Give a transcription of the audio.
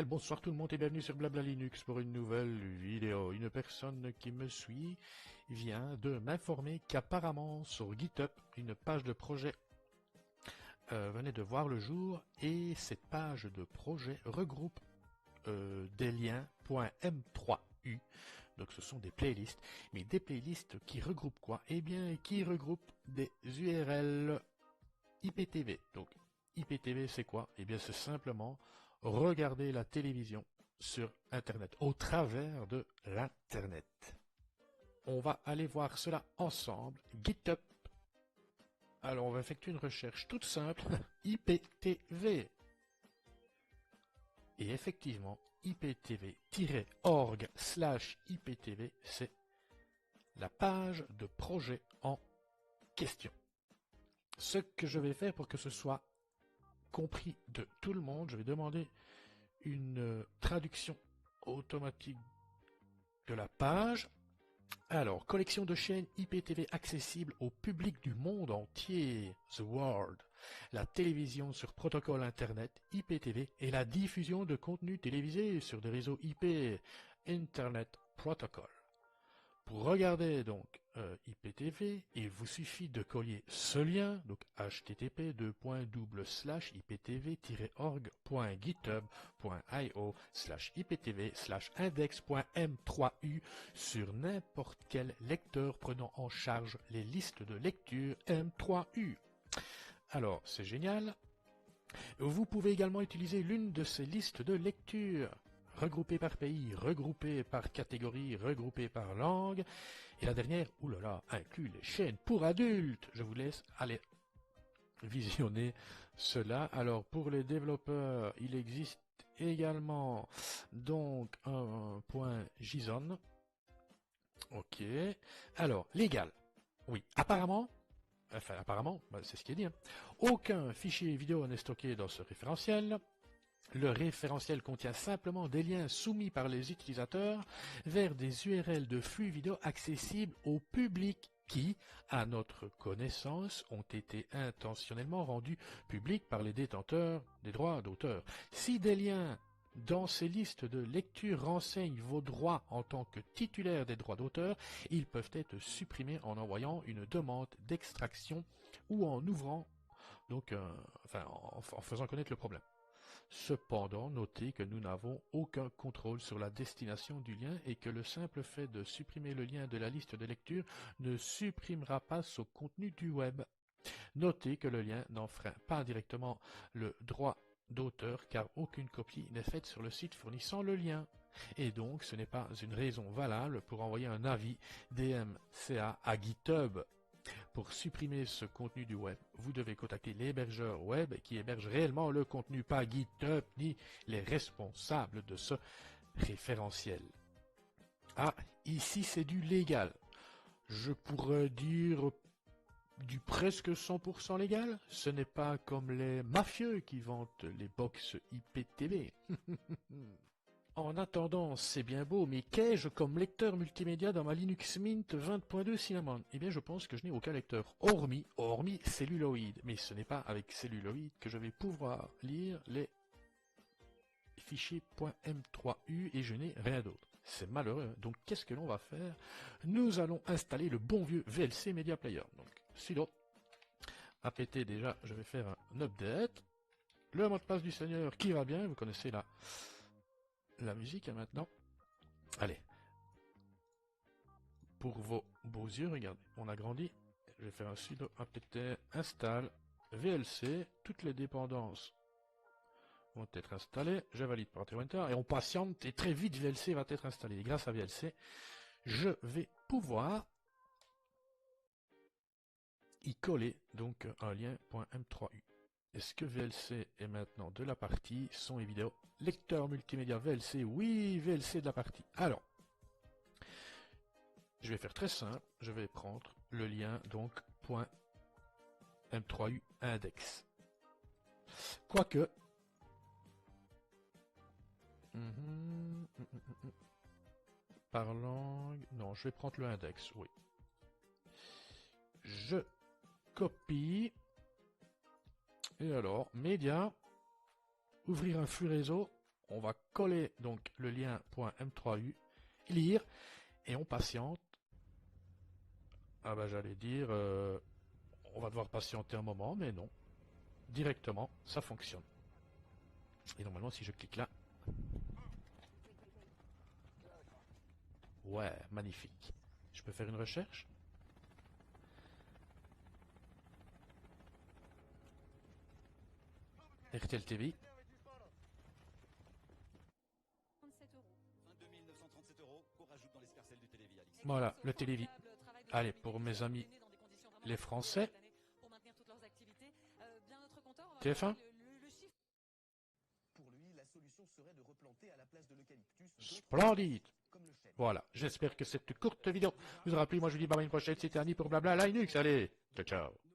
Bien le bonsoir tout le monde et bienvenue sur Blabla Linux pour une nouvelle vidéo. Une personne qui me suit vient de m'informer qu'apparemment sur GitHub, une page de projet venait de voir le jour et cette page de projet regroupe des liens .m3u. Donc ce sont des playlists, mais des playlists qui regroupent quoi? Eh bien, qui regroupent des URL IPTV. Donc IPTV c'est quoi? Eh bien c'est simplement regarder la télévision sur Internet, au travers de l'Internet. On va aller voir cela ensemble. GitHub. Alors on va effectuer une recherche toute simple, IPTV. Et effectivement, iptv-org/IPTV, c'est la page de projet en question. Ce que je vais faire pour que ce soit compris de tout le monde, je vais demander une traduction automatique de la page. Alors, collection de chaînes IPTV accessibles au public du monde entier, The World, la télévision sur protocole Internet, IPTV, et la diffusion de contenu télévisé sur des réseaux IP, Internet Protocol. Pour regarder donc IPTV, il vous suffit de coller ce lien, donc http://iptv-org.github.io/iptv/index.m3u sur n'importe quel lecteur prenant en charge les listes de lecture M3U. Alors, c'est génial. Vous pouvez également utiliser l'une de ces listes de lecture, regroupées par pays, regroupées par catégorie, regroupées par langue. Et la dernière, oulala, inclut les chaînes pour adultes. Je vous laisse aller visionner cela. Alors, pour les développeurs, il existe également donc un point JSON. Ok. Alors, légal. Oui, apparemment, c'est ce qui est dit. Aucun fichier vidéo n'est stocké dans ce référentiel. Le référentiel contient simplement des liens soumis par les utilisateurs vers des URL de flux vidéo accessibles au public qui, à notre connaissance, ont été intentionnellement rendus publics par les détenteurs des droits d'auteur. Si des liens dans ces listes de lecture renseignent vos droits en tant que titulaire des droits d'auteur, ils peuvent être supprimés en envoyant une demande d'extraction ou en ouvrant, donc, en faisant connaître le problème. Cependant, notez que nous n'avons aucun contrôle sur la destination du lien et que le simple fait de supprimer le lien de la liste de lecture ne supprimera pas son contenu du web. Notez que le lien n'enfreint pas directement le droit d'auteur car aucune copie n'est faite sur le site fournissant le lien. Et donc ce n'est pas une raison valable pour envoyer un avis DMCA à GitHub. Pour supprimer ce contenu du web, vous devez contacter l'hébergeur web qui héberge réellement le contenu, pas GitHub ni les responsables de ce référentiel. Ah, ici c'est du légal. Je pourrais dire du presque 100% légal. Ce n'est pas comme les mafieux qui vantent les box IPTV. En attendant, c'est bien beau, mais qu'ai-je comme lecteur multimédia dans ma Linux Mint 20.2 Cinnamon? Eh bien, je pense que je n'ai aucun lecteur, hormis Celluloid. Mais ce n'est pas avec Celluloid que je vais pouvoir lire les fichiers .m3u et je n'ai rien d'autre. C'est malheureux, hein. Donc qu'est-ce que l'on va faire? Nous allons installer le bon vieux VLC Media Player. Donc, sudo apt déjà, je vais faire un update. Le mot de passe du Seigneur qui va bien, vous connaissez la musique hein, maintenant. Allez. Pour vos beaux yeux, regardez, on a grandi. Je vais faire un sudo apt install VLC. Toutes les dépendances vont être installées. Je valide par Enter et on patiente et très vite VLC va être installé. Et grâce à VLC, je vais pouvoir y coller donc un lien .m3u. Est-ce que VLC est maintenant de la partie son et vidéo? Lecteur multimédia VLC, oui, VLC de la partie. Alors, je vais faire très simple, je vais prendre le lien donc .m3u index. Quoique, par langue, non, je vais prendre le index, oui. Je copie. Et alors, média, ouvrir un flux réseau, on va coller donc le lien .m3u, lire, et on patiente. Ah ben j'allais dire, on va devoir patienter un moment, mais non. Directement, ça fonctionne. Et normalement, si je clique là... Ouais, magnifique. Je peux faire une recherche? RTL TV. 22 937 euros qu'on rajoute dans l'escarcelle du Télévis, Alix. Voilà, le Télévis. Allez, pour mes amis, les Français. TF1. Pour lui, la solution serait de replanter à la place de l'eucalyptus Splendide. comme le chêne. Voilà, j'espère que cette courte vidéo vous aura plu. Moi je vous dis bye à une prochaine, c'était Annie pour Blabla Linux. Allez, ciao ciao.